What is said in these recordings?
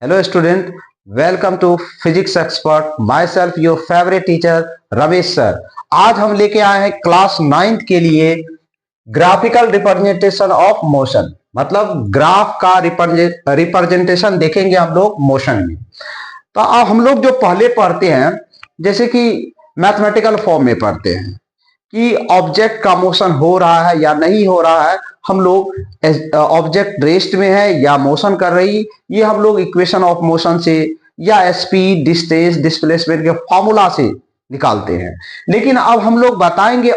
Hello student, welcome to Physics Expert. Myself your favorite teacher Ramesh sir. आज हम लेके आए हैं क्लास 9th के लिए ग्राफिकल रिप्रेजेंटेशन ऑफ मोशन, मतलब ग्राफ का रिप्रेजेंटेशन देखेंगे हम लोग मोशन में। तो अब हम लोग जो पहले पढ़ते हैं, जैसे कि मैथमेटिकल फॉर्म में पढ़ते हैं कि ऑब्जेक्ट का मोशन हो रहा है या नहीं हो रहा है, हम लोग ऑब्जेक्ट रेस्ट में है या मोशन कर रही, ये हम लोग इक्वेशन ऑफ मोशन से या स्पीड, डिस्टेंस, डिस्प्लेसमेंट के फॉर्मूला से निकालते हैं। लेकिन अब हम लोग बताएंगे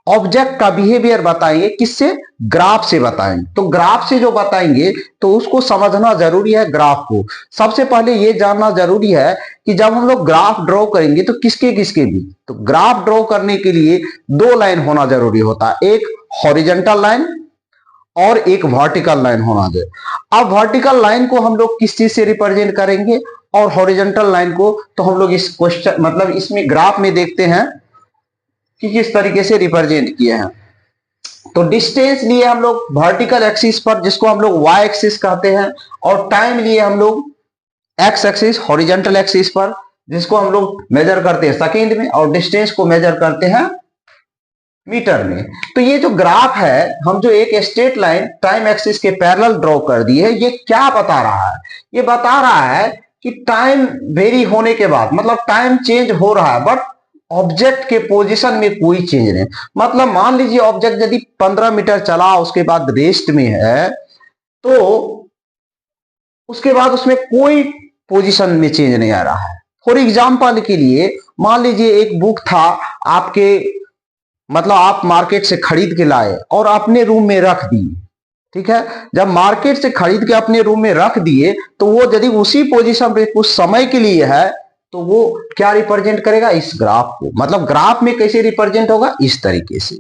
ऑब्जेक्ट का बिहेवियर बताएंगे, किससे? ग्राफ से बताएंगे। तो ग्राफ से जो बताएंगे तो उसको समझना जरूरी है। ग्राफ को सबसे पहले ये जानना जरूरी है कि जब हम लोग ग्राफ ड्रॉ करेंगे तो किसके किसके भी, तो ग्राफ ड्रॉ करने के लिए दो लाइन होना जरूरी होता है, एक हॉरिजॉन्टल लाइन और एक वर्टिकल लाइन होना चाहिए। अब वर्टिकल लाइन को हम लोग किस चीज से रिप्रेजेंट करेंगे और हॉरिजॉन्टल लाइन को तो हम लोग इस क्वेश्चन मतलब इसमें ग्राफ में देखते हैं कि किस तरीके से रिप्रेजेंट किए हैं। तो डिस्टेंस लिए हम लोग वर्टिकल एक्सिस पर, जिसको हम लोग वाई एक्सिस कहते हैं, और टाइम लिए हम लोग एक्स एक्सिस हॉरिजॉन्टल एक्सिस पर, जिसको हम लोग मेजर करते हैं सेकंड में, और डिस्टेंस को मेजर करते हैं मीटर में। तो ये जो ग्राफ है, हम जो एक स्ट्रेट लाइन टाइम एक्सिस के पैरेलल ड्रॉ कर दी है, ये क्या बता रहा है? ये बता रहा है कि टाइम वेरी होने के बाद, मतलब टाइम चेंज हो रहा है, बट ऑब्जेक्ट के पोजीशन में कोई चेंज नहीं। मतलब मान लीजिए ऑब्जेक्ट यदि 15 मीटर चला, उसके बाद रेस्ट में है, तो उसके बाद उसमें कोई पोजीशन में चेंज नहीं आ रहा है। फॉर एग्जाम्पल के लिए मान लीजिए एक बुक था आपके, मतलब आप मार्केट से खरीद के लाए और अपने रूम में रख दिए, ठीक है। जब मार्केट से खरीद के अपने रूम में रख दिए तो वो यदि उसी पोजीशन पे कुछ समय के लिए है तो वो क्या रिप्रेजेंट करेगा? इस ग्राफ को। मतलब ग्राफ में कैसे रिप्रेजेंट होगा? इस तरीके से।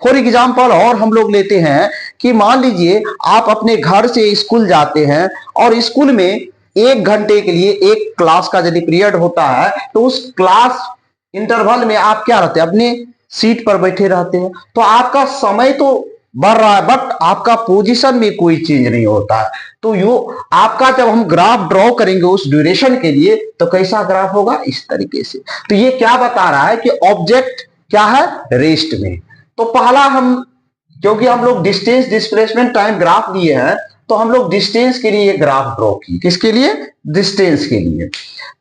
फॉर एग्जाम्पल और हम लोग लेते हैं कि मान लीजिए आप अपने घर से स्कूल जाते हैं और स्कूल में 1 घंटे के लिए एक क्लास का यदि पीरियड होता है, तो उस क्लास इंटरवल में आप क्या रहते हैं? अपने सीट पर बैठे रहते हैं। तो आपका समय तो बढ़ रहा है, बट आपका पोजीशन में कोई चेंज नहीं होता है। तो यो आपका जब हम ग्राफ ड्रॉ करेंगे उस ड्यूरेशन के लिए, तो कैसा ग्राफ होगा? इस तरीके से। तो ये क्या बता रहा है कि ऑब्जेक्ट क्या है? रेस्ट में। तो पहला हम, क्योंकि हम लोग डिस्टेंस, डिस्प्लेसमेंट, टाइम ग्राफ लिए हैं, तो हम लोग डिस्टेंस के लिए ग्राफ ड्रॉ की। किसके लिए? डिस्टेंस के लिए।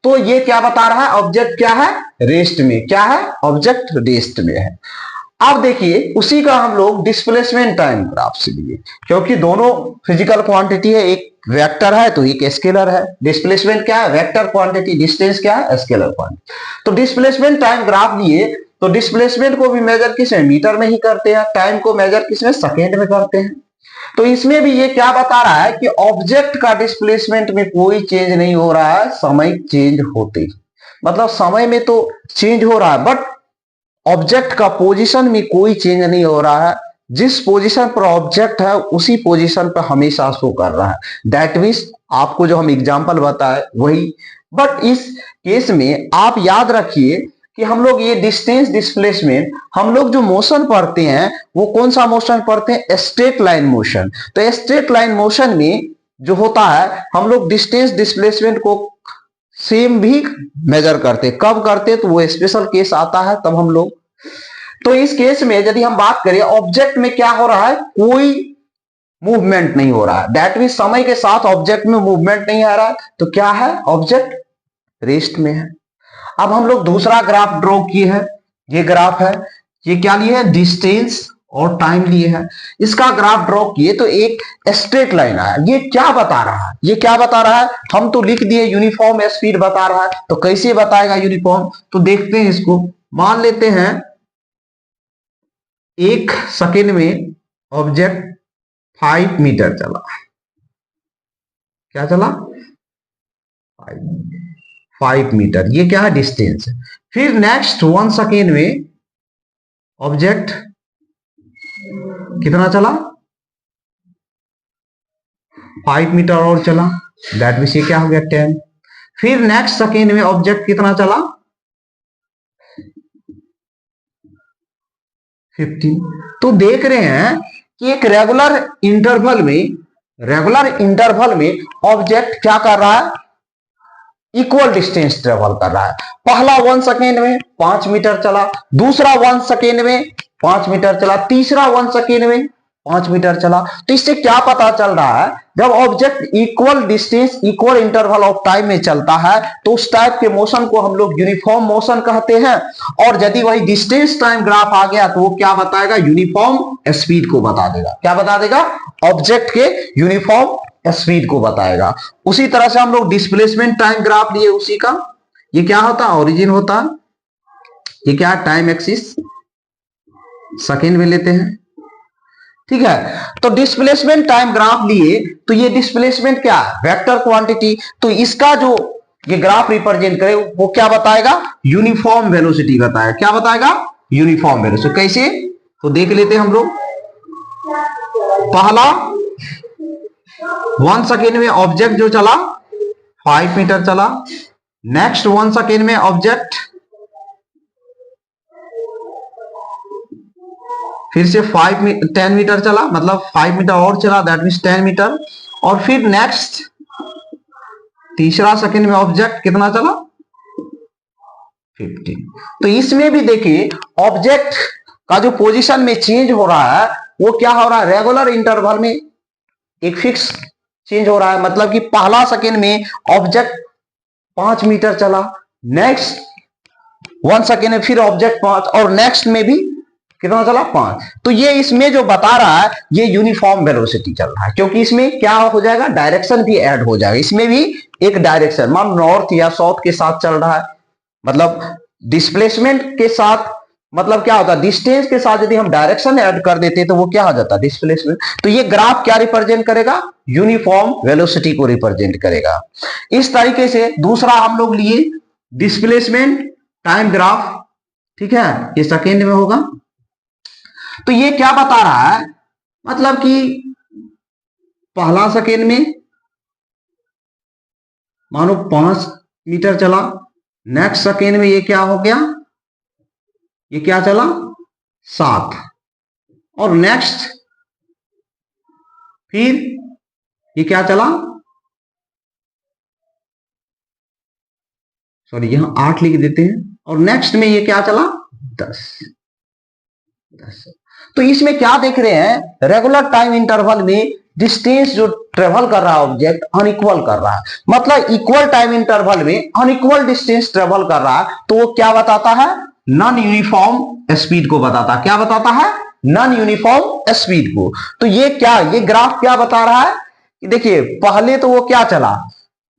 तो ये क्या बता रहा है? ऑब्जेक्ट क्या है? रेस्ट में। क्या है? ऑब्जेक्ट रेस्ट में है। अब देखिए उसी का हम लोग डिस्प्लेसमेंट टाइम ग्राफ से लिए, क्योंकि दोनों फिजिकल क्वांटिटी है, एक वेक्टर है तो एक स्केलर है। डिस्प्लेसमेंट क्या है? Vector quantity. डिस्टेंस क्या है? Scalar quantity. तो डिस्प्लेसमेंट टाइम ग्राफ लिए, तो डिस्प्लेसमेंट को भी मेजर किसमें? मीटर में ही करते हैं। टाइम को मेजर किसमें? सेकेंड में करते हैं। तो इसमें भी ये क्या बता रहा है कि ऑब्जेक्ट का डिस्प्लेसमेंट में कोई चेंज नहीं हो रहा है समय चेंज होते ही। मतलब समय में तो चेंज हो रहा है, बट ऑब्जेक्ट का पोजीशन में कोई चेंज नहीं हो रहा है। जिस पोजीशन पर ऑब्जेक्ट है उसी पोजीशन पर हमेशा शो कर रहा है। दैट मीन्स आपको जो हम एग्जांपल बताए वही। बट इस केस में आप याद रखिए कि हम लोग ये डिस्टेंस, डिस्प्लेसमेंट, हम लोग जो मोशन पढ़ते हैं वो कौन सा मोशन पढ़ते हैं? Straight line motion. तो स्ट्रेट लाइन मोशन में जो होता है, हम लोग डिस्टेंस, डिस्प्लेसमेंट को सेम भी मेजर करते। कब करते? तो वो स्पेशल केस आता है तब हम लोग। तो इस केस में यदि हम बात करें, ऑब्जेक्ट में क्या हो रहा है? कोई मूवमेंट नहीं हो रहा है। दैट मीन समय के साथ ऑब्जेक्ट में मूवमेंट नहीं आ रहा है, तो क्या है? ऑब्जेक्ट रेस्ट में है। अब हम लोग दूसरा ग्राफ ड्रॉ किए हैं। ये ग्राफ है, ये क्या लिए है? डिस्टेंस और टाइम लिए है। इसका ग्राफ ड्रॉ किए तो एक स्ट्रेट लाइन आया। ये क्या बता रहा है? ये क्या बता रहा है? हम तो लिख दिए यूनिफॉर्म स्पीड बता रहा है, तो कैसे बताएगा यूनिफॉर्म? तो देखते हैं इसको। मान लेते हैं 1 सेकेंड में ऑब्जेक्ट 5 मीटर चला। क्या चला? 5 मीटर। ये क्या है? डिस्टेंस। फिर नेक्स्ट 1 सेकेंड में ऑब्जेक्ट कितना चला? 5 मीटर और चला। दैट मीन्स ये क्या हो गया? 10। फिर नेक्स्ट सेकेंड में ऑब्जेक्ट कितना चला? 15। तो देख रहे हैं कि एक रेगुलर इंटरवल में रेगुलर इंटरवल में ऑब्जेक्ट क्या कर रहा है, इक्वल डिस्टेंस ट्रेवल कर रहा है। पहला 1 सेकेंड में 5 मीटर चला, दूसरा 1 सेकेंड में 5 मीटर चला, तीसरा 1 सेकेंड में 5 मीटर चला। तो इससे क्या पता चल रहा है, जब object equal distance equal interval of time में चलता है तो उस टाइप के मोशन को हम लोग यूनिफॉर्म मोशन कहते हैं। और यदि वही डिस्टेंस टाइम ग्राफ आ गया तो वो क्या बताएगा, यूनिफॉर्म स्पीड को बता देगा। क्या बता देगा, ऑब्जेक्ट के यूनिफॉर्म स्पीड को बताएगा। उसी तरह से हम लोग डिस्प्लेसमेंट टाइम ग्राफ लिए उसी का, ये क्या होता है, ओरिजिन होता है, ये क्या है, टाइम एक्सिस सेकेंड में लेते हैं, ठीक है। तो डिस्प्लेसमेंट टाइम ग्राफ लिए तो ये डिस्प्लेसमेंट क्या है, वेक्टर क्वांटिटी। तो इसका जो ये ग्राफ रिप्रेजेंट करे वो क्या बताएगा, यूनिफॉर्म वेलोसिटी बताएगा। क्या बताएगा, यूनिफॉर्म वेलोसिटी। कैसे, तो देख लेते हैं हम लोग। पहला 1 सेकेंड में ऑब्जेक्ट जो चला 5 मीटर चला, नेक्स्ट 1 सेकेंड में ऑब्जेक्ट फिर से 10 मीटर चला, मतलब 5 मीटर और चला, दैट मीन्स 10 मीटर। और फिर नेक्स्ट तीसरा सेकेंड में ऑब्जेक्ट कितना चला, 15। तो इसमें भी देखिए ऑब्जेक्ट का जो पोजीशन में चेंज हो रहा है वो क्या हो रहा है, रेगुलर इंटरवल में एक फिक्स चेंज हो रहा है। मतलब कि पहला सेकेंड में ऑब्जेक्ट 5 मीटर चला, नेक्स्ट 1 सेकेंड में फिर ऑब्जेक्ट 5, और नेक्स्ट में भी कितना चला, 5। तो ये इसमें जो बता रहा है ये यूनिफॉर्म वेलोसिटी चल रहा है, क्योंकि इसमें क्या हो जाएगा, डायरेक्शन भी ऐड हो जाएगा। इसमें भी एक डायरेक्शन, मान नॉर्थ या साउथ के साथ चल रहा है, मतलब डिस्प्लेसमेंट के साथ, मतलब क्या होता है, डिस्टेंस के साथ यदि हम डायरेक्शन ऐड कर देते तो वो क्या हो जाता है, डिस्प्लेसमेंट। तो ये ग्राफ क्या रिप्रेजेंट करेगा, यूनिफॉर्म वेलोसिटी को रिप्रेजेंट करेगा। इस तरीके से दूसरा हम लोग लिए डिस्प्लेसमेंट टाइम ग्राफ, ठीक है, ये सेकेंड में होगा। तो ये क्या बता रहा है, मतलब कि पहला सेकेंड में मानो 5 मीटर चला, नेक्स्ट सेकेंड में ये क्या हो गया, ये क्या चला, 7, और नेक्स्ट फिर ये क्या चला, सॉरी यहां 8 लिख देते हैं, और नेक्स्ट में ये क्या चला, 10। तो इसमें क्या देख रहे हैं, रेगुलर टाइम इंटरवल में डिस्टेंस जो ट्रेवल कर रहा है ऑब्जेक्ट अनइक्वल कर रहा है। मतलब इक्वल टाइम इंटरवल में अनइक्वल डिस्टेंस ट्रेवल कर रहा है, तो वो क्या बताता है, नॉन यूनिफॉर्म स्पीड को बताता है। क्या बताता है, नॉन यूनिफॉर्म स्पीड को। तो ये क्या, ये ग्राफ क्या बता रहा है कि देखिए पहले तो वो क्या चला,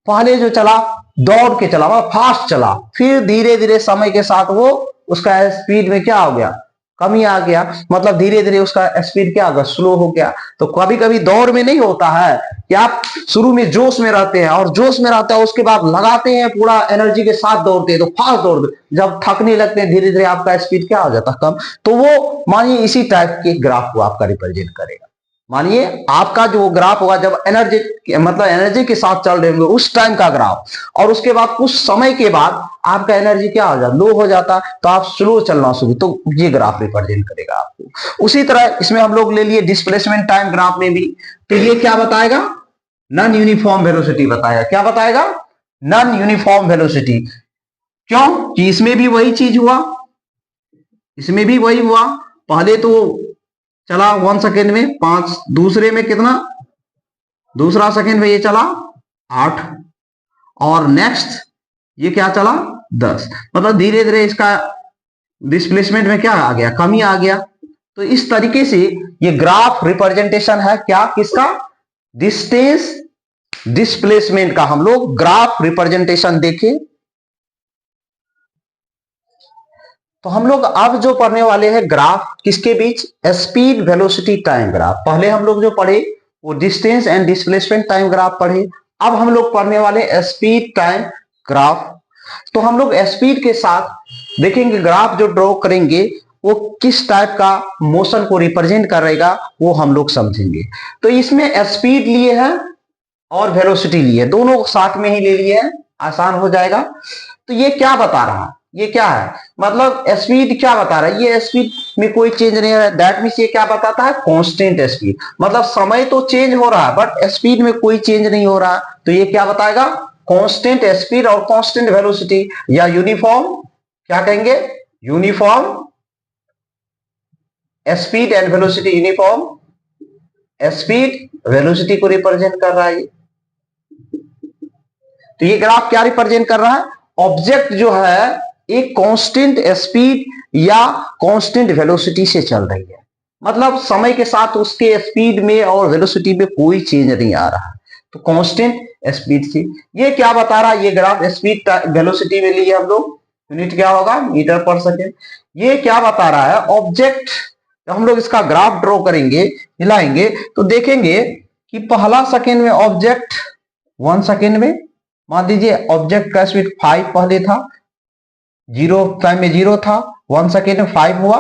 पहले जो चला दौड़ के चला, मतलब फास्ट चला, फिर धीरे धीरे समय के साथ वो उसका स्पीड में क्या हो गया, कमी आ गया, मतलब धीरे धीरे उसका स्पीड क्या होगा, स्लो हो गया। तो कभी कभी दौड़ में नहीं होता है कि आप शुरू में जोश में रहते हैं, और जोश में रहता है उसके बाद लगाते हैं पूरा एनर्जी के साथ दौड़ते हैं तो फास्ट दौड़ते, जब थकने लगते हैं धीरे धीरे आपका स्पीड क्या हो जाता है, कम। तो वो मानिए इसी टाइप के ग्राफ को आपका रिप्रेजेंट करेगा। मानिए आपका जो ग्राफ होगा जब एनर्जी, मतलब एनर्जी के साथ चल रहे होंगे उस टाइम का ग्राफ, और उसके बाद कुछ समय के बाद आपका एनर्जी क्या हो जाता, लो हो जाता, तो आप स्लो चलना शुरू, तो ये ग्राफ रिप्रेजेंट करेगा आपको। उसी तरह इसमें हम लोग ले लिए डिस्प्लेसमेंट टाइम ग्राफ में भी, तो ये क्या बताएगा, नॉन यूनिफॉर्म वेलोसिटी बताएगा। क्या बताएगा, नॉन यूनिफॉर्म वेलोसिटी। क्यों कि इसमें भी वही चीज हुआ, इसमें भी वही हुआ, पहले तो चला 1 सेकेंड में 5, दूसरे में कितना, दूसरा सेकेंड में ये चला 8, और नेक्स्ट ये क्या चला 10। मतलब धीरे धीरे इसका डिस्प्लेसमेंट में क्या आ गया, कमी आ गया। तो इस तरीके से ये ग्राफ रिप्रेजेंटेशन है क्या, किसका, डिस्टेंस डिस्प्लेसमेंट का हम लोग ग्राफ रिप्रेजेंटेशन देखे। तो हम लोग अब जो पढ़ने वाले हैं ग्राफ किसके बीच, स्पीड वेलोसिटी टाइम ग्राफ। पहले हम लोग जो पढ़े वो distance and displacement time graph पढ़े, अब हम लोग पढ़ने वाले स्पीड टाइम ग्राफ। तो हम लोग स्पीड के साथ देखेंगे ग्राफ जो ड्रॉ करेंगे वो किस टाइप का मोशन को रिप्रेजेंट करेगा वो हम लोग समझेंगे। तो इसमें स्पीड लिए हैं और वेलोसिटी लिए, दोनों साथ में ही ले लिए हैं, आसान हो जाएगा। तो ये क्या बता रहा है, ये क्या है, मतलब स्पीड क्या बता रहा है, ये स्पीड में कोई चेंज नहीं है, दैट मीन्स ये क्या बताता है, कांस्टेंट स्पीड। मतलब समय तो चेंज हो रहा है बट स्पीड में कोई चेंज नहीं हो रहा है, तो ये क्या बताएगा, कांस्टेंट स्पीड और कांस्टेंट वेलोसिटी, या यूनिफॉर्म, क्या कहेंगे, uniform speed and velocity, uniform speed velocity को रिप्रेजेंट कर रहा है। तो ये ग्राफ क्या रिप्रेजेंट कर रहा है, ऑब्जेक्ट जो है एक कांस्टेंट स्पीड या कांस्टेंट वेलोसिटी से चल रही है, मतलब समय के साथ उसके स्पीड में और वेलोसिटी में कोई चेंज नहीं आ रहा, तो कांस्टेंट स्पीड से। ये क्या बता रहा है, ये ग्राफ स्पीड वेलोसिटी में लिए हम लोग, यूनिट क्या होगा, मीटर पर सेकेंड। ये क्या बता रहा है, ऑब्जेक्ट जब हम लोग इसका ग्राफ ड्रॉ करेंगे, हिलाएंगे, तो देखेंगे कि पहला सेकेंड में ऑब्जेक्ट 1 सेकेंड में, मान लीजिए ऑब्जेक्ट का स्पीड 5 पहले था, 0 टाइम में 0 था, 1 सेकेंड में 5 हुआ,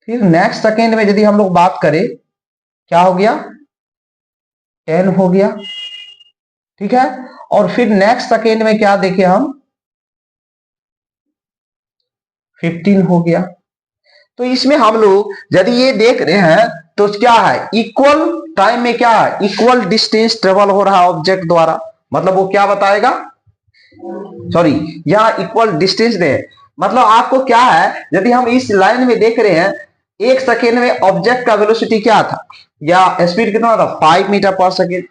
फिर नेक्स्ट सेकेंड में यदि हम लोग बात करें क्या हो गया, 10 हो गया, ठीक है। और फिर नेक्स्ट सेकेंड में क्या देखे हम, 15 हो गया। तो इसमें हम लोग यदि ये देख रहे हैं तो क्या है, इक्वल टाइम में क्या है, इक्वल डिस्टेंस ट्रेवल हो रहा है ऑब्जेक्ट द्वारा, मतलब वो क्या बताएगा, सॉरी यहाँ इक्वल डिस्टेंस दे, मतलब आपको क्या है, यदि हम इस लाइन में देख रहे हैं, 1 सेकेंड में ऑब्जेक्ट का वेलोसिटी क्या था या स्पीड कितना था, 5 मीटर पर सेकेंड,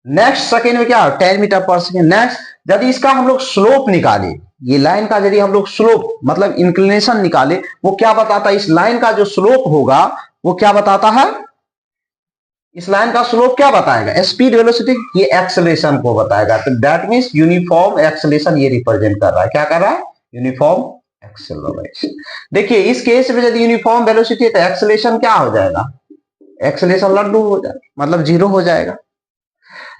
नेक्स्ट सेकेंड में क्या, 10 मीटर पर सेकेंड। नेक्स्ट यदि इसका हम लोग स्लोप निकाले, ये लाइन का यदि हम लोग स्लोप मतलब इंक्लिनेशन निकाले, वो क्या बताता है, इस लाइन का जो स्लोप होगा वो क्या बताता है, इस लाइन का स्लोप क्या बताएगा, स्पीड वेलोसिटी, ये एक्सेलरेशन को बताएगा। तो दैट मींस यूनिफॉर्म एक्सेलरेशन ये रिप्रेजेंट कर रहा है, क्या कर रहा है, यूनिफॉर्म एक्सेलरेशन। देखिए इस केस में यदि यूनिफॉर्म वेलोसिटी है तो एक्सेलरेशन क्या हो जाएगा, एक्सेलरेशन लड्डू हो जाएगा, मतलब 0 हो जाएगा।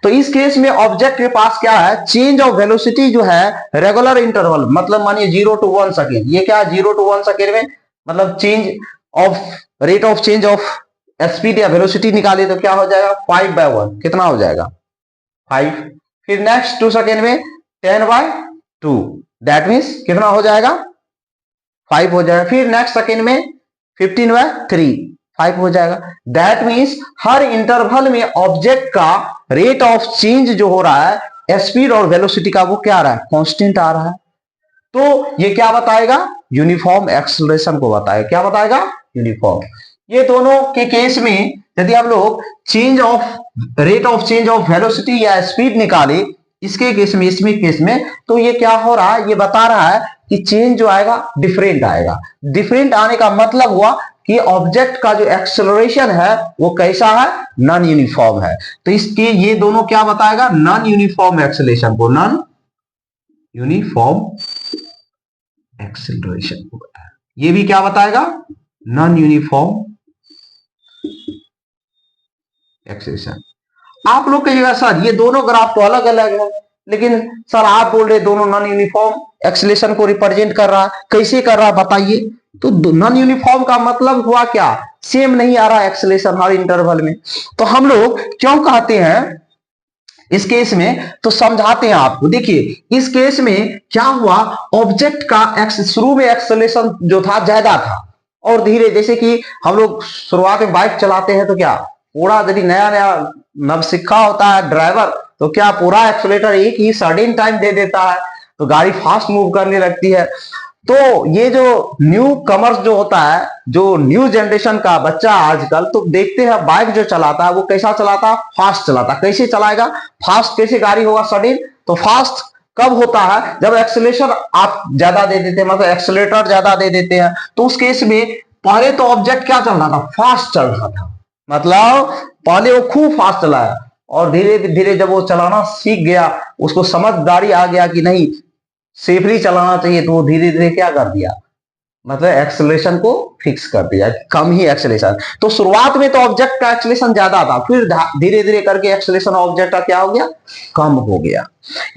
तो इस केस में ऑब्जेक्ट के पास क्या है, चेंज ऑफ वेलोसिटी जो है रेगुलर इंटरवल, मतलब मानिए 0 to 1 सेकेंड, ये क्या 0 to 1 सेकेंड में मतलब change of rate of change of speed या वेलोसिटी निकाले तो क्या हो जाएगा, 5/1 कितना हो जाएगा, 5। फिर नेक्स्ट 2 सेकेंड में 10/2, दैट मीन्स कितना हो जाएगा, 5 हो जाएगा। फिर नेक्स्ट सेकेंड में 15/3, 5 हो जाएगा। दैट मीन्स हर इंटरवल में ऑब्जेक्ट का रेट ऑफ चेंज जो हो रहा है स्पीड और वेलोसिटी का, वो क्या आ रहा है, कांस्टेंट आ रहा है। तो ये क्या बताएगा, यूनिफॉर्म एक्सेलरेशन को बताएगा, क्या बताएगा, यूनिफॉर्म। ये दोनों के केस में यदि हम लोग change of rate of change of velocity या स्पीड निकाले इसके केस में, इसमें केस में, तो ये क्या हो रहा है, ये बता रहा है कि चेंज जो आएगा डिफरेंट आएगा। डिफरेंट आने का मतलब हुआ कि ऑब्जेक्ट का जो एक्सेलरेशन है वो कैसा है, नॉन यूनिफॉर्म है। तो इसके ये दोनों क्या बताएगा, नॉन यूनिफॉर्म एक्सेलरेशन को, नॉन यूनिफॉर्म एक्सेलरेशन को बताएगा। ये भी क्या बताएगा, नॉन यूनिफॉर्म एक्सेलरेशन। आप लोग कहिएगा सर ये दोनों ग्राफ तो अलग अलग है, लेकिन सर आप बोल रहे दोनों नॉन यूनिफॉर्म एक्सेलरेशन को रिप्रेजेंट कर रहा है, कैसे कर रहा है बताइए। तो नॉन यूनिफॉर्म का मतलब हुआ क्या, सेम नहीं आ रहा एक्सेलरेशन हर इंटरवल में। तो हम लोग क्यों कहते हैं इस केस में, तो समझाते हैं आपको। देखिए इस केस में क्या हुआ, ऑब्जेक्ट का शुरू में एक्सेलरेशन जो था ज्यादा था, और धीरे, जैसे कि हम लोग शुरुआत में बाइक चलाते हैं तो क्या पूरा, यदि नया नया नवसिखा होता है ड्राइवर, तो क्या पूरा एक्सेलेरेटर एक ही सडन टाइम दे देता है, तो गाड़ी फास्ट मूव करने लगती है। तो ये जो न्यू कमर्स जो होता है, जो न्यू जनरेशन का बच्चा आजकल, तो देखते हैं बाइक जो चलाता है वो कैसा चलाता है, फास्ट चलाता है। कैसे चलाएगा, फास्ट कैसे गाड़ी होगा सडन, तो फास्ट कब होता है, जब एक्सेलरेशन आप ज्यादा दे देते हैं, मतलब एक्सेलेरेटर ज्यादा दे देते हैं। तो उस केस में पहले तो ऑब्जेक्ट क्या चल रहा था, फास्ट चल रहा था, मतलब पहले वो खूब फास्ट चलाया, और धीरे धीरे जब वो चलाना सीख गया, उसको समझदारी आ गया कि नहीं सेफली चलाना चाहिए, तो वो धीरे धीरे क्या कर दिया, मतलब एक्सेलरेशन को फिक्स कर दिया, कम ही एक्सेलरेशन। तो शुरुआत में तो ऑब्जेक्ट का एक्सेलरेशन ज्यादा था, फिर धीरे धीरे करके एक्सेलरेशन ऑब्जेक्ट का क्या हो गया, कम हो गया।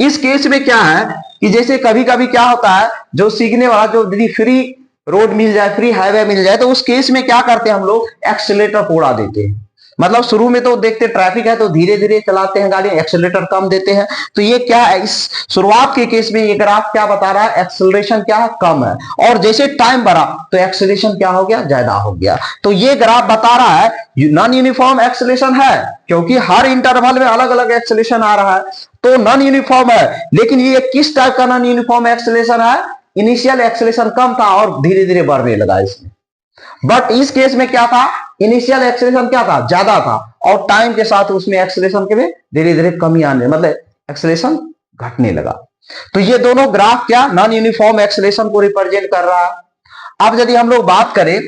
इस केस में क्या है कि जैसे कभी कभी क्या होता है, जो सीखने वाला जो यदि फ्री रोड मिल जाए, फ्री हाईवे मिल जाए, तो उस केस में क्या करते हैं हम लोग, एक्सेलरेटर को उड़ा देते हैं। मतलब शुरू में तो देखते ट्रैफिक है तो धीरे धीरे चलाते हैं गाड़ी, एक्सेलरेटर कम देते हैं। तो ये क्या है, इस शुरुआत के केस में ये ग्राफ क्या बता रहा है, एक्सेलरेशन क्या है, कम है, और जैसे टाइम बढ़ा तो एक्सेलरेशन क्या हो गया, ज्यादा हो गया। तो ये ग्राफ बता रहा है नॉन यूनिफॉर्म एक्सेलरेशन है, क्योंकि हर इंटरवल में अलग अलग एक्सेलरेशन आ रहा है, तो नॉन यूनिफॉर्म है। लेकिन ये किस टाइप का नॉन यूनिफॉर्म एक्सेलरेशन है, इनिशियल एक्सेलरेशन कम था और धीरे धीरे बढ़ने लगा इसमें। बट इस केस में क्या था, इनिशियल एक्सेलरेशन क्या था, ज्यादा था, और टाइम के साथ उसमें एक्सेलरेशन के में धीरे धीरे कमी आने, मतलब एक्सेलरेशन घटने लगा। तो ये दोनों ग्राफ क्या नॉन यूनिफॉर्म एक्सेलरेशन को रिप्रेजेंट कर रहा है। अब यदि हम लोग बात करें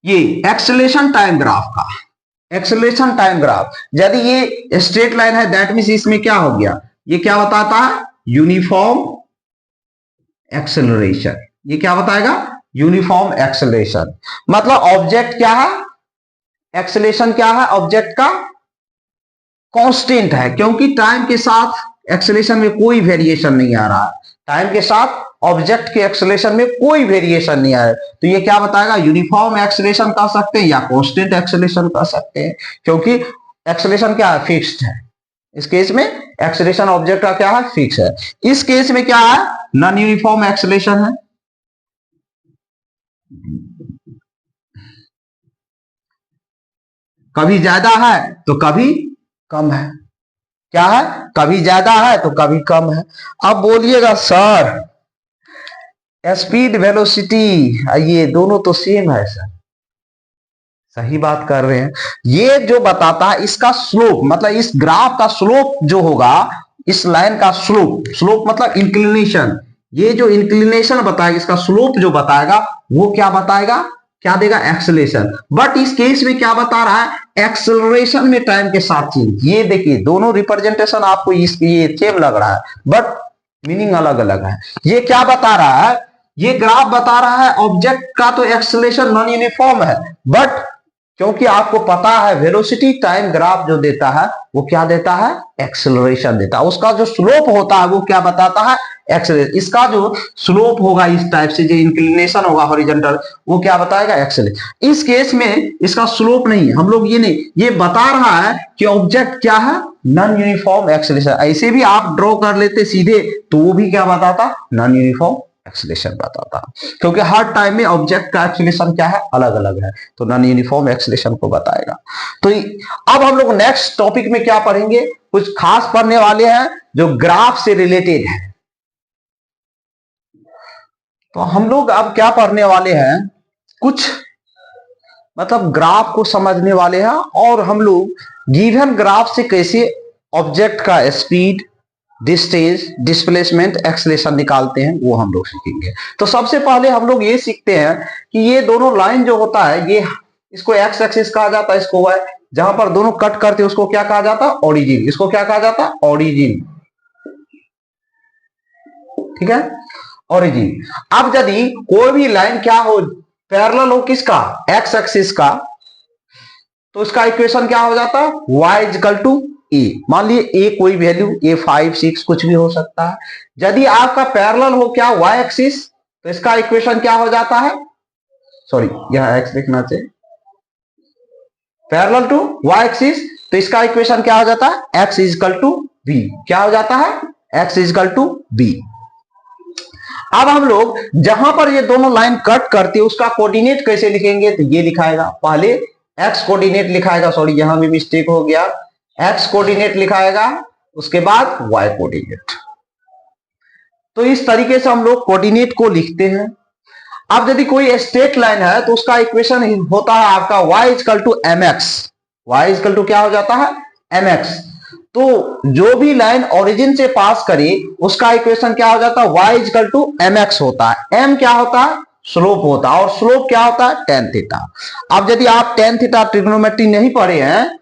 ये एक्सेलरेशन टाइम ग्राफ का, एक्सेलरेशन टाइम ग्राफ यदि ये स्ट्रेट लाइन है दैट मींस इसमें क्या हो गया, ये क्या बताता है, यूनिफॉर्म एक्सेलरेशन। ये क्या बताएगा, यूनिफॉर्म एक्सेलरेशन। मतलब ऑब्जेक्ट क्या है, एक्सेलरेशन क्या है, ऑब्जेक्ट का कांस्टेंट है, क्योंकि टाइम के साथ एक्सेलरेशन में कोई वेरिएशन नहीं आ रहा है, टाइम के साथ ऑब्जेक्ट के एक्सेलरेशन में कोई वेरिएशन नहीं आया। तो ये क्या बताएगा, यूनिफॉर्म एक्सेलरेशन कह सकते हैं या कांस्टेंट एक्सेलरेशन कह सकते हैं, क्योंकि एक्सेलरेशन क्या है, फिक्स्ड है। इस केस में एक्सेलरेशन ऑब्जेक्ट का क्या है, फिक्स है। इस केस में क्या है, नॉन यूनिफॉर्म एक्सेलरेशन है। कभी ज्यादा है तो कभी कम है, क्या है, कभी ज्यादा है तो कभी कम है। अब बोलिएगा सर स्पीड वेलोसिटी ये दोनों तो सेम है सर, सही बात कर रहे हैं। ये जो बताता है इसका स्लोप, मतलब इस ग्राफ का स्लोप जो होगा, इस लाइन का स्लोप, स्लोप मतलब इंक्लिनेशन, ये जो इंक्लिनेशन बताएगा इसका स्लोप जो बताएगा वो क्या बताएगा, क्या देगा, एक्सेलरेशन। बट इस केस में क्या बता रहा है, एक्सेलरेशन में टाइम के साथ चेंज। ये देखिए दोनों रिप्रेजेंटेशन आपको ये सेम लग रहा है बट मीनिंग अलग अलग है। ये क्या बता रहा है, ये ग्राफ बता रहा है ऑब्जेक्ट का तो एक्सेलरेशन नॉन यूनिफॉर्म है, बट क्योंकि आपको पता है वेलोसिटी टाइम ग्राफ जो देता है वो क्या देता है, एक्सेलरेशन देता है। उसका जो स्लोप होता है वो क्या बताता है, एक्सेलरेशन। इसका जो स्लोप होगा इस टाइप से, जो इंक्लिनेशन होगा हॉरिजॉन्टल, वो क्या बताएगा, एक्सेलरेशन। इस केस में इसका स्लोप नहीं, हम लोग ये नहीं, ये बता रहा है कि ऑब्जेक्ट क्या है, नॉन यूनिफॉर्म एक्सेलरेशन। ऐसे भी आप ड्रॉ कर लेते सीधे तो वो भी क्या बताता, नॉन यूनिफॉर्म एक्सेलरेशन बताता, क्योंकि हर टाइम में ऑब्जेक्ट का एक्सेलरेशन क्या है, अलग अलग है, तो नॉन यूनिफॉर्म एक्सेलरेशन को बताएगा। तो अब हम लोग नेक्स्ट टॉपिक में क्या पढ़ेंगे, कुछ खास पढ़ने वाले हैं जो ग्राफ से रिलेटेड है। तो हम लोग अब क्या पढ़ने वाले हैं, कुछ मतलब ग्राफ को समझने वाले हैं, और हम लोग गिवन ग्राफ से कैसे ऑब्जेक्ट का स्पीड, डिस्टेंस, डिस्प्लेसमेंट, एक्सेलरेशन निकालते हैं वो हम लोग सीखेंगे। तो सबसे पहले हम लोग ये सीखते हैं कि ये दोनों लाइन जो होता है, ये इसको एक्स एक्सिस कहा जाता है, इसको वाई, जहां पर दोनों कट करते हैं उसको क्या कहा जाता है, ओरिजिन। इसको क्या कहा जाता है, ओरिजिन, ठीक है, ओरिजिन। अब यदि कोई भी लाइन क्या हो, पैरेलल हो किसका, एक्स एक्सिस का, तो उसका इक्वेशन क्या हो जाता है, y इक्वल टू ए। मान लिए ए कोई वैल्यू, ए 5 6 कुछ भी हो सकता है। यदि आपका पैरेलल हो क्या, y एक्सिस, तो इसका इक्वेशन क्या हो जाता है, सॉरी यह x लिखना चाहिए, पैरेलल टू y एक्सिस, तो इसका इक्वेशन क्या हो जाता है, x इक्वल टू b। क्या हो जाता है, x इक्वल टू b। अब हम लोग जहां पर ये दोनों लाइन कट करती है उसका कोऑर्डिनेट कैसे लिखेंगे, तो ये लिखाएगा, पहले x कोऑर्डिनेट लिखाएगा, सॉरी यहां भी मिस्टेक हो गया, x कोऑर्डिनेट लिखाएगा, उसके बाद y कोऑर्डिनेट। तो इस तरीके से हम लोग कोऑर्डिनेट को लिखते हैं। अब यदि कोई स्ट्रेट लाइन है तो उसका इक्वेशन होता है आपका y equal to mx। y equal to क्या हो जाता है, mx। तो जो भी लाइन ओरिजिन से पास करे उसका इक्वेशन क्या हो जाता है, y इक्वल टू mx होता है। m क्या होता है, स्लोप होता है, और स्लोप क्या होता है, tan थीटा। अब यदि आप tan थीटा ट्रिग्नोमेट्री नहीं पढ़े हैं,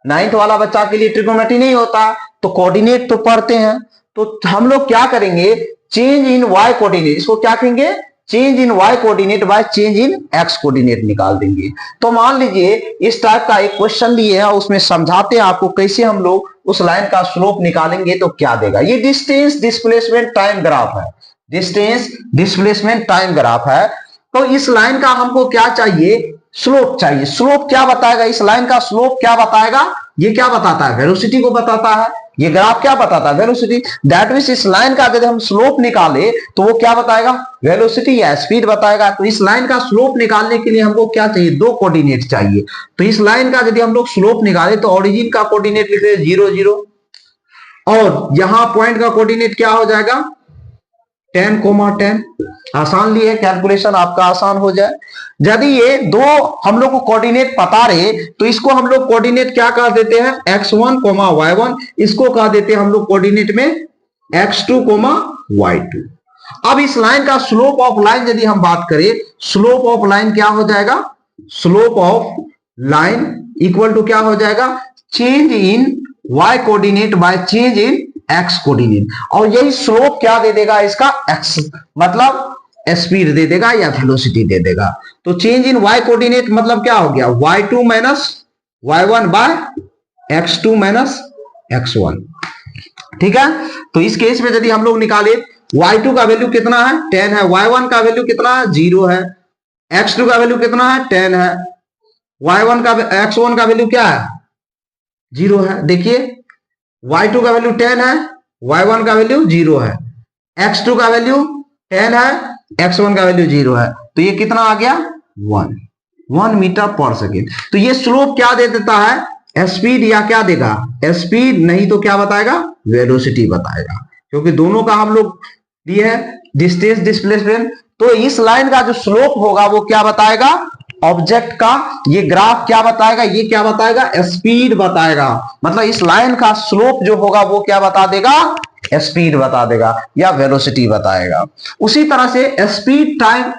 9th वाला बच्चा के लिए ट्रिग्नोमेट्री नहीं होता, तो कोऑर्डिनेट तो पढ़ते हैं। तो हम लोग क्या करेंगे, चेंज इन y कोऑर्डिनेट, इसको क्या कहेंगे, change in y coordinate by change in x coordinate निकाल देंगे। तो मान लीजिए इस टाइप का एक क्वेश्चन दिए है, उसमें समझाते हैं आपको कैसे हम लोग उस लाइन का स्लोप निकालेंगे तो क्या देगा। ये डिस्टेंस डिस्प्लेसमेंट टाइम ग्राफ है, डिस्टेंस डिस्प्लेसमेंट टाइम ग्राफ है। तो इस लाइन का हमको क्या चाहिए, स्लोप चाहिए। स्लोप क्या बताएगा, इस लाइन का स्लोप क्या बताएगा, ये क्या बताता है, वेलोसिटी को बताता है। ये ग्राफ क्या बताता है, वेलोसिटी। दैट मींस इस लाइन का यदि हम स्लोप निकाले तो वो क्या बताएगा, वेलोसिटी या स्पीड बताएगा। तो इस लाइन का स्लोप निकालने के लिए हमको क्या चाहिए, दो कोऑर्डिनेट चाहिए। तो इस लाइन का यदि हम लोग स्लोप निकाले तो ओरिजिन का कोऑर्डिनेट लिख रहे 0 0, और यहां पॉइंट का कोऑर्डिनेट क्या हो जाएगा 10, 10। आसान ली है, कैलकुलेशन आपका आसान हो जाए। यदि ये दो हम लोग को कोऑर्डिनेट पता रहे तो इसको हम लोग कोऑर्डिनेट क्या कह देते हैं, x1, y1। इसको कह देते हैं हम लोग कोऑर्डिनेट में x2, y2। अब इस लाइन का स्लोप ऑफ लाइन यदि हम बात करें, स्लोप ऑफ लाइन क्या हो जाएगा, slope of line equal to क्या हो जाएगा, change in y coordinate by change in x coordinate. और यही स्लोप क्या दे देगा इसका, x मतलब स्पीड दे देगा या वेलोसिटी दे देगा। तो चेंज इन y कोऑर्डिनेट मतलब क्या हो गया, y2 minus y1 by x2 minus x1। ठीक है, तो इस केस में यदि हम लोग निकाले y2 का वैल्यू कितना है 10 है, y1 का वैल्यू कितना है 0 है, x2 का वैल्यू कितना है 10 है, y1 का x1 का वैल्यू क्या है 0 है। देखिए y2 का वैल्यू 10 है, y1 का वैल्यू 0 है, x2 का वैल्यू 10 है, x1 का वैल्यू 0 है। तो ये कितना आ गया 1 मीटर पर सेकेंड। तो ये स्लोप क्या दे देता है, स्पीड या क्या देगा, स्पीड नहीं तो क्या बताएगा, वेलोसिटी बताएगा, क्योंकि दोनों का हम लोग दिए है डिस्टेंस डिस्प्लेसमेंट। तो इस लाइन का जो स्लोप होगा वो क्या बताएगा, ऑब्जेक्ट का ये ग्राफ क्या बताएगा, ये क्या बताएगा, स्पीड बताएगा। मतलब इस लाइन का स्लोप जो होगा वो क्या बता देगा, स्पीड बता देगा या वेलोसिटी बताएगा। उसी तरह से स्पीड टाइम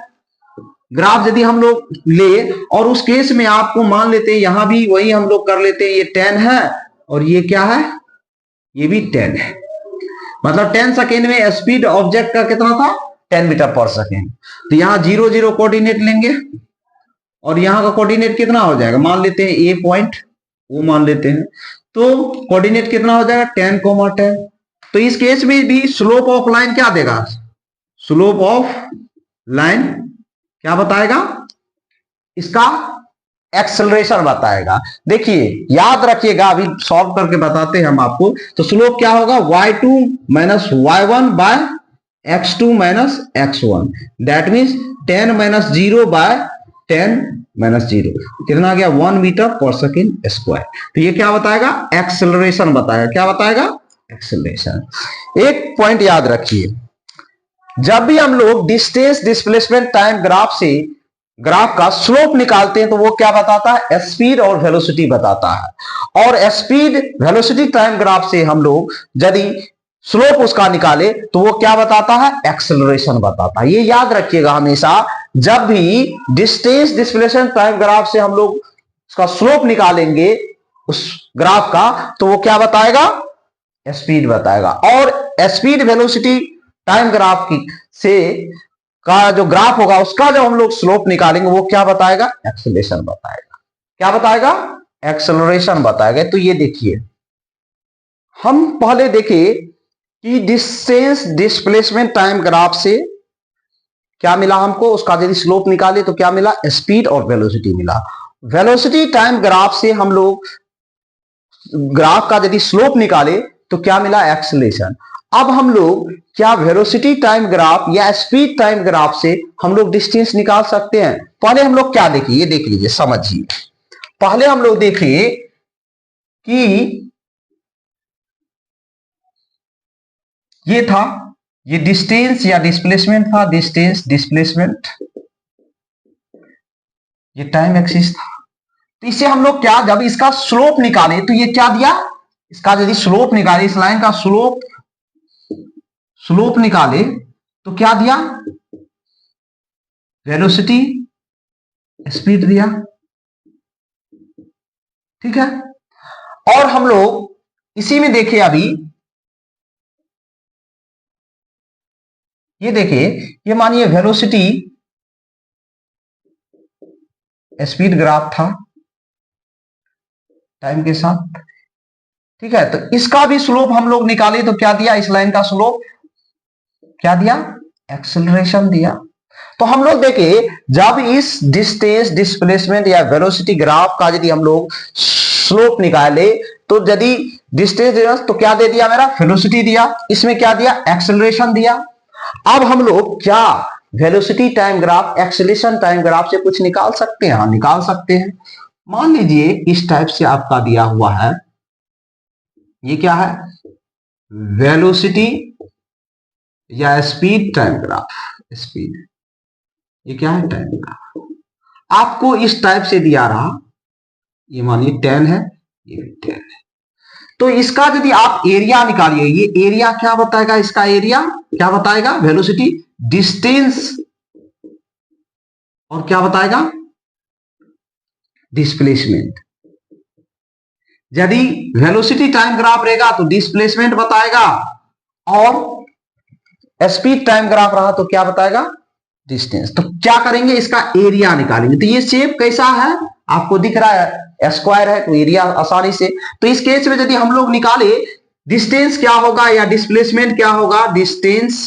ग्राफ यदि हम लोग ले, और उस केस में आपको मान लेते हैं यहां भी वही हम लोग कर लेते हैं, ये 10 है और ये क्या है, ये भी 10 है। मतलब 10 सेकेंड में स्पीड ऑब्जेक्ट का कितना था 10 मीटर पर सेकेंड। तो यहां 0 0 कोऑर्डिनेट लेंगे और यहां का कोऑर्डिनेट कितना हो जाएगा, मान लेते हैं ए पॉइंट, वो मान लेते हैं। तो कोऑर्डिनेट कितना हो जाएगा 10, 10। तो इस केस में भी स्लोप ऑफ लाइन क्या देगा, स्लोप ऑफ लाइन क्या बताएगा, इसका एक्सेलरेशन बताएगा। देखिए याद रखिएगा, अभी सॉल्व करके बताते हैं हम आपको। तो स्लोप क्या होगा, y2 minus y1 by x2 minus x1। That means 10 minus 0 by 10 minus 0 कितना आ गया 1 मीटर पर सेकेंड स्क्वायर। तो ये क्या बताएगा, एक्सेलरेशन बताएगा। क्या बताएगा, एक्सेलरेशन। एक पॉइंट याद रखिए, जब भी हम लोग डिस्टेंस डिस्प्लेसमेंट टाइम ग्राफ से ग्राफ का स्लोप निकालते हैं तो वो क्या बताता है, स्पीड और वेलोसिटी बताता है। और स्पीड वेलोसिटी टाइम ग्राफ से हम लोग यदि स्लोप उसका निकाले तो वो क्या बताता है, एक्सेलरेशन बताता है। ये याद रखिएगा हमेशा, जब भी डिस्टेंस डिस्प्लेसमेंट टाइम ग्राफ से हम लोग उसका स्लोप निकालेंगे उस ग्राफ का, तो वो क्या बताएगा, स्पीड बताएगा। और स्पीड वेलोसिटी टाइम ग्राफ की से का जो ग्राफ होगा उसका जब हम लोग स्लोप निकालेंगे वो क्या बताएगा, एक्सेलरेशन बताएगा। क्या बताएगा, एक्सेलरेशन बताएगा। तो ये देखिए, हम पहले देखें कि डिस्टेंस डिस्प्लेसमेंट टाइम ग्राफ से क्या मिला हमको, उसका यदि स्लोप निकाले तो क्या मिला, स्पीड और वेलोसिटी मिला। वेलोसिटी टाइम ग्राफ से हम लोग ग्राफ का यदि स्लोप निकाले तो क्या मिला, एक्सेलरेशन। अब हम लोग क्या वेलोसिटी टाइम ग्राफ या स्पीड टाइम ग्राफ से हम लोग डिस्टेंस निकाल सकते हैं। पहले हम लोग क्या देखिए, ये देख लीजिए समझिए। पहले हम लोग देखिए कि ये था, ये डिस्टेंस या डिस्प्लेसमेंट था, डिस्टेंस डिस्प्लेसमेंट, ये टाइम एक्सिस था। तो इसे हम लोग क्या, जब इसका स्लोप निकाले तो ये क्या दिया, इसका यदि स्लोप निकाले, इस लाइन का स्लोप निकाले तो क्या दिया, वेलोसिटी स्पीड दिया। ठीक है, और हम लोग इसी में देखिए, अभी ये देखिए, ये मानिए वेलोसिटी स्पीड ग्राफ था टाइम के साथ। ठीक है, तो इसका भी स्लोप हम लोग निकाले तो क्या दिया, इस लाइन का स्लोप क्या दिया, एक्सेलरेशन दिया। तो तो हम लोग देखें, जब इस डिस्टेंस, डिस्प्लेसमेंट या वेलोसिटी ग्राफ का यदि हम लोग स्लोप निकाले, तो यदि डिस्टेंस तो क्या दे दिया मेरा, वेलोसिटी दिया, इसमें क्या दिया, एक्सेलरेशन दिया। अब हम लोग क्या velocity time graph, acceleration time graph से कुछ निकाल सकते हैं? हाँ, निकाल सकते हैं। मान लीजिए इस टाइप से आपका दिया हुआ है, ये क्या है, वेलोसिटी या स्पीड टाइम ग्राफ, स्पीड, ये क्या है, टाइम ग्राफ। आपको इस टाइप से दिया रहा, ये मानिए 10 है, ये भी 10 है। तो इसका यदि आप एरिया निकालिए, ये एरिया क्या बताएगा, इसका एरिया क्या बताएगा, वेलोसिटी, डिस्टेंस, और क्या बताएगा, डिस्प्लेसमेंट। यदि वेलोसिटी टाइम ग्राफ रहेगा तो डिस्प्लेसमेंट बताएगा, और स्पीड टाइम ग्राफ रहा तो क्या बताएगा, डिस्टेंस। तो क्या करेंगे, इसका एरिया निकालेंगे। तो ये शेप कैसा है, आपको दिख रहा है, स्क्वायर है, तो एरिया आसानी से। तो इस केस में यदि हम लोग निकाले, डिस्टेंस क्या होगा या डिस्प्लेसमेंट क्या होगा, डिस्टेंस,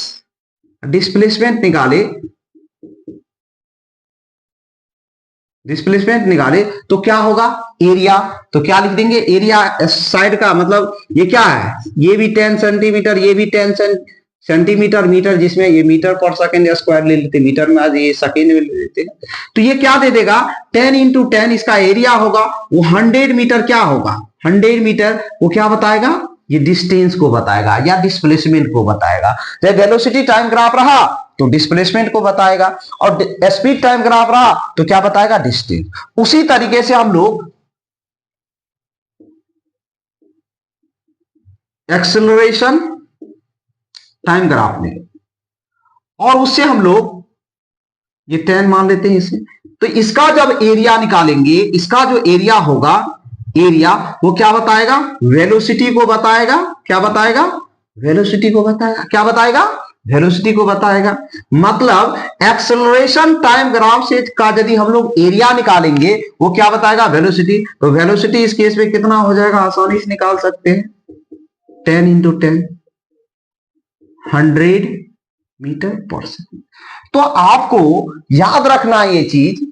डिस्प्लेसमेंट निकाले, डिस्प्लेसमेंट निकाले तो क्या होगा, एरिया। तो क्या लिख देंगे, एरिया साइड का, मतलब ये क्या है, ये भी 10 सेंटीमीटर, ये भी 10 सेंटीमीटर, मीटर, जिसमें ये मीटर पर सेकंड स्क्वायर ले लेते, मीटर में आज ये सेकंड में ले लेते। तो ये क्या दे देगा, 10 इंटू 10 इसका एरिया होगा, वो 100 मीटर क्या होगा, 100 मीटर, वो क्या बताएगा, ये डिस्टेंस को बताएगा या डिस्प्लेसमेंट को बताएगा। जब वेलोसिटी टाइम ग्राफ रहा तो डिस्प्लेसमेंट को बताएगा, और स्पीड टाइम ग्राफ रहा तो क्या बताएगा, डिस्टेंस। उसी तरीके से हम लोग एक्सेलरेशन टाइम ग्राफ में, और उससे हम लोग ये 10 मान लेते हैं इसे, तो इसका जब एरिया निकालेंगे, इसका जो एरिया होगा, एरिया वो क्या बताएगा, वेलोसिटी को बताएगा, क्या बताएगा, वेलोसिटी को बताएगा, क्या बताएगा, वेलोसिटी को बताएगा। मतलब एक्सेलरेशन टाइम ग्राफ से का यदि हम लोग एरिया निकालेंगे, वो क्या बताएगा, वेलोसिटी। तो वेलोसिटी इस केस में कितना हो जाएगा, आसानी से निकाल सकते हैं, 10 इंटू 10, 100 मीटर पर सेकंड। तो आपको याद रखना ये चीज,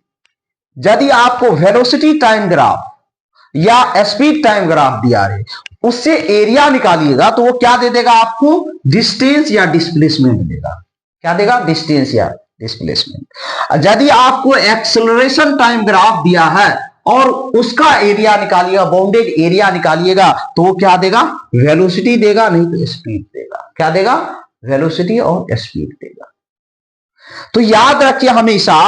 यदि आपको वेलोसिटी टाइम ग्राफ या स्पीड टाइम ग्राफ दिया है, उससे एरिया निकालिएगा तो वो क्या दे देगा आपको, डिस्टेंस या डिस्प्लेसमेंट देगा। क्या देगा, डिस्टेंस या डिस्प्लेसमेंट। यदि आपको एक्सेलरेशन टाइम ग्राफ दिया है और उसका एरिया निकालिएगा, बाउंडेड एरिया निकालिएगा, तो वो क्या देगा, वेलोसिटी देगा, नहीं तो स्पीड देगा। क्या देगा, वेलोसिटी और स्पीड देगा। तो याद रखिए हमेशा,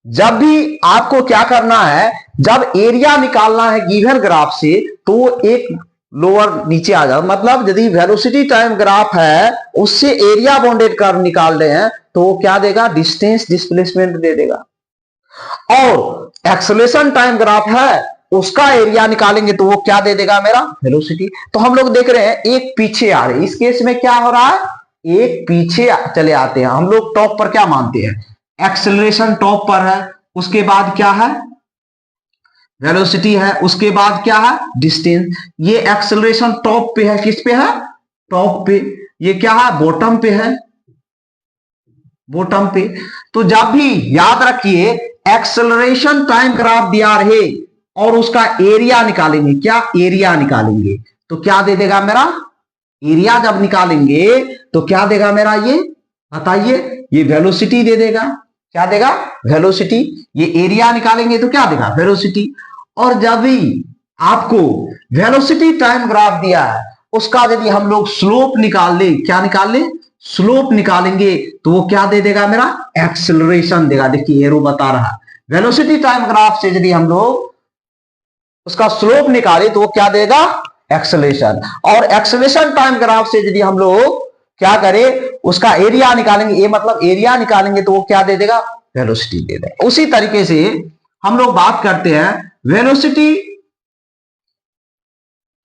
जब भी आपको क्या करना है, जब एरिया निकालना है गिवन ग्राफ से, तो वो एक लोअर नीचे आ जाओ। मतलब यदि वेलोसिटी टाइम ग्राफ है, उससे एरिया बाउंडेड कर्व निकाल रहे हैं, तो वो क्या देगा, डिस्टेंस डिस्प्लेसमेंट दे देगा। और एक्सेलरेशन टाइम ग्राफ है, उसका एरिया निकालेंगे तो वो क्या दे देगा, मेरा वेलोसिटी। तो हम लोग देख रहे हैं एक पीछे आ रहे हैं, इस केस में क्या हो रहा है, एक पीछे चले आते हैं। हम लोग टॉप पर क्या मानते हैं, एक्सेलरेशन टॉप पर है, उसके बाद क्या है, वेलोसिटी है, उसके बाद क्या है, डिस्टेंस। ये एक्सेलरेशन टॉप पे है, किस पे है, टॉप पे। ये क्या है, बॉटम पे है, बॉटम पे। तो जब भी याद रखिए, एक्सेलरेशन टाइम ग्राफ दिया रहे और उसका एरिया निकालेंगे, क्या एरिया निकालेंगे, तो क्या दे देगा मेरा, एरिया जब निकालेंगे तो क्या देगा मेरा, ये बताइए, ये वेलोसिटी दे देगा। क्या देगा, वेलोसिटी। ये एरिया निकालेंगे तो क्या देगा, वेलोसिटी। और जब भी आपको वेलोसिटी टाइम ग्राफ दिया है, उसका यदि हम लोग स्लोप निकाल ले, क्या निकाल ले, स्लोप निकालेंगे, तो वो क्या दे देगा, मेरा एक्सेलरेशन देगा। देखिए एरो बता रहा है, वेलोसिटी टाइम ग्राफ से यदि हम लोग उसका स्लोप निकाले तो वो क्या देगा, एक्सेलरेशन। और एक्सेलरेशन टाइम ग्राफ से यदि हम लोग क्या करें, उसका एरिया निकालेंगे, ये मतलब एरिया निकालेंगे, तो वो क्या दे देगा, वेलोसिटी दे देगा। उसी तरीके से हम लोग बात करते हैं वेलोसिटी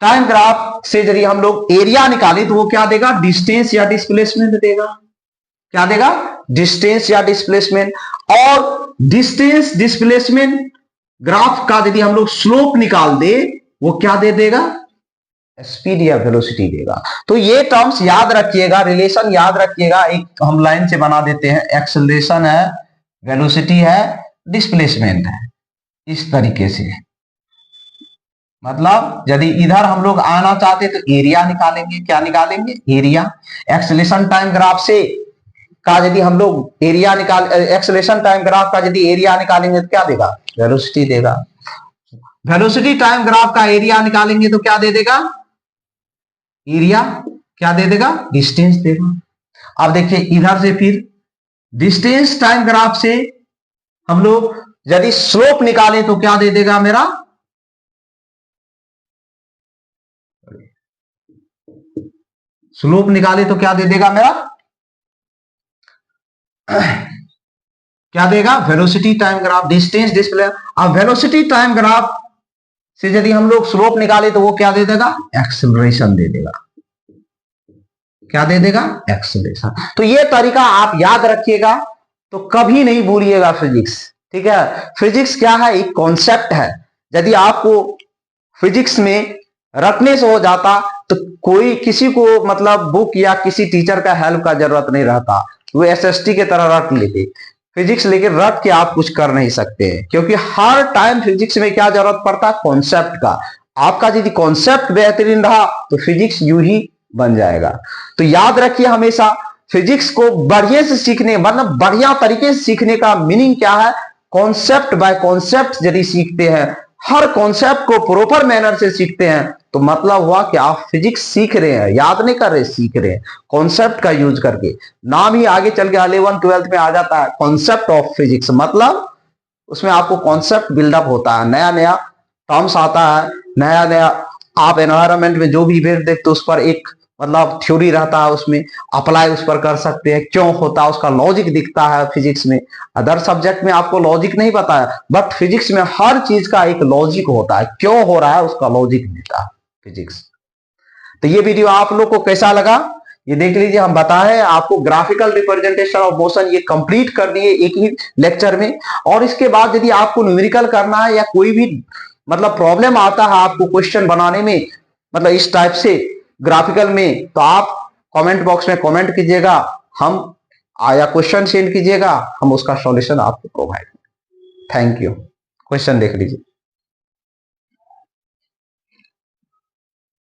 टाइम ग्राफ से यदि हम लोग एरिया निकाले तो वो क्या देगा, डिस्टेंस या डिस्प्लेसमेंट देगा। क्या देगा, डिस्टेंस या डिस्प्लेसमेंट। और डिस्टेंस डिस्प्लेसमेंट ग्राफ का यदि हम लोग स्लोप निकाल दे, वो क्या दे देगा, स्पीड या वेलोसिटी देगा। तो ये टर्म्स याद रखिएगा, रिलेशन याद रखिएगा। एक हम लाइन से बना देते हैं, एक्सेलरेशन है वेलोसिटी है, डिस्प्लेसमेंट है। इस तरीके से मतलब यदि इधर हम लोग आना चाहते तो एरिया निकालेंगे। क्या निकालेंगे? एरिया। एक्सेलेरेशन टाइम ग्राफ से का यदि हम लोग एरिया एक्सेलेरेशन टाइम ग्राफ का यदि एरिया निकालेंगे तो क्या देगा? वेलोसिटी देगा। वेलोसिटी टाइम ग्राफ का एरिया निकालेंगे तो क्या दे देगा? एरिया। क्या दे देगा? डिस्टेंस देगा। अब देखिए इधर से फिर डिस्टेंस टाइम ग्राफ से हम लोग यदि स्लोप निकालें तो क्या दे देगा मेरा? स्लोप निकाले तो क्या दे देगा मेरा? क्या देगा? Velocity time graph, distance display. अब वेलोसिटी टाइम ग्राफ से यदि हम लोग स्लोप निकाले तो वो क्या दे देगा? एक्सेलरेशन दे देगा। क्या दे देगा? एक्सेलरेशन। तो ये तरीका आप याद रखिएगा, तो कभी नहीं भूलिएगा फिजिक्स। ठीक है, फिजिक्स क्या है? एक कॉन्सेप्ट है। यदि आपको फिजिक्स में रटने से हो जाता तो कोई किसी को मतलब बुक या किसी टीचर का हेल्प का जरूरत नहीं रहता, वो एसएसटी के तरह रट लेते फिजिक्स, लेकिन रट के आप कुछ कर नहीं सकते, क्योंकि हर टाइम फिजिक्स में क्या जरूरत पड़ता है? कॉन्सेप्ट का। आपका यदि कॉन्सेप्ट बेहतरीन रहा तो फिजिक्स यूं ही बन जाएगा। तो याद रखिए हमेशा फिजिक्स को बढ़िया से सीखने, मतलब बढ़िया तरीके से सीखने का मीनिंग क्या है? कॉन्सेप्ट बाय कॉन्सेप्ट यदि सीखते हैं, हर कॉन्सेप्ट को प्रॉपर मैनर से सीखते हैं, तो मतलब हुआ कि आप फिजिक्स सीख रहे हैं, याद नहीं कर रहे, सीख रहे हैं कॉन्सेप्ट का यूज करके। नाम ही आगे चल के 11th 12th में आ जाता है, कॉन्सेप्ट ऑफ फिजिक्स। मतलब उसमें आपको कॉन्सेप्ट बिल्डअप होता है, नया नया टर्म्स आता है, नया नया आप एनवायरमेंट में जो भी इवेंट देखते हो उस पर एक मतलब थ्योरी रहता है, उसमें अप्लाई उस पर कर सकते हैं, क्यों होता है उसका लॉजिक दिखता है फिजिक्स में। अदर सब्जेक्ट में आपको लॉजिक नहीं पता है, बट फिजिक्स में हर चीज का एक लॉजिक होता है, क्यों हो रहा है उसका लॉजिक मिलता है फिजिक्स। तो ये वीडियो आप लोग को कैसा लगा ये देख लीजिए। हम बताएं आपको ग्राफिकल रिप्रेजेंटेशन ऑफ मोशन, ये कंप्लीट कर दिए एक ही लेक्चर में। और इसके बाद यदि आपको न्यूमेरिकल करना है या कोई भी मतलब प्रॉब्लम आता है आपको क्वेश्चन बनाने में, मतलब इस टाइप से ग्राफिकल में, तो आप कमेंट बॉक्स में कमेंट कीजिएगा, हम या क्वेश्चन सेंड कीजिएगा, हम उसका सॉल्यूशन आपको प्रोवाइड। Thank you. क्वेश्चन देख लीजिए।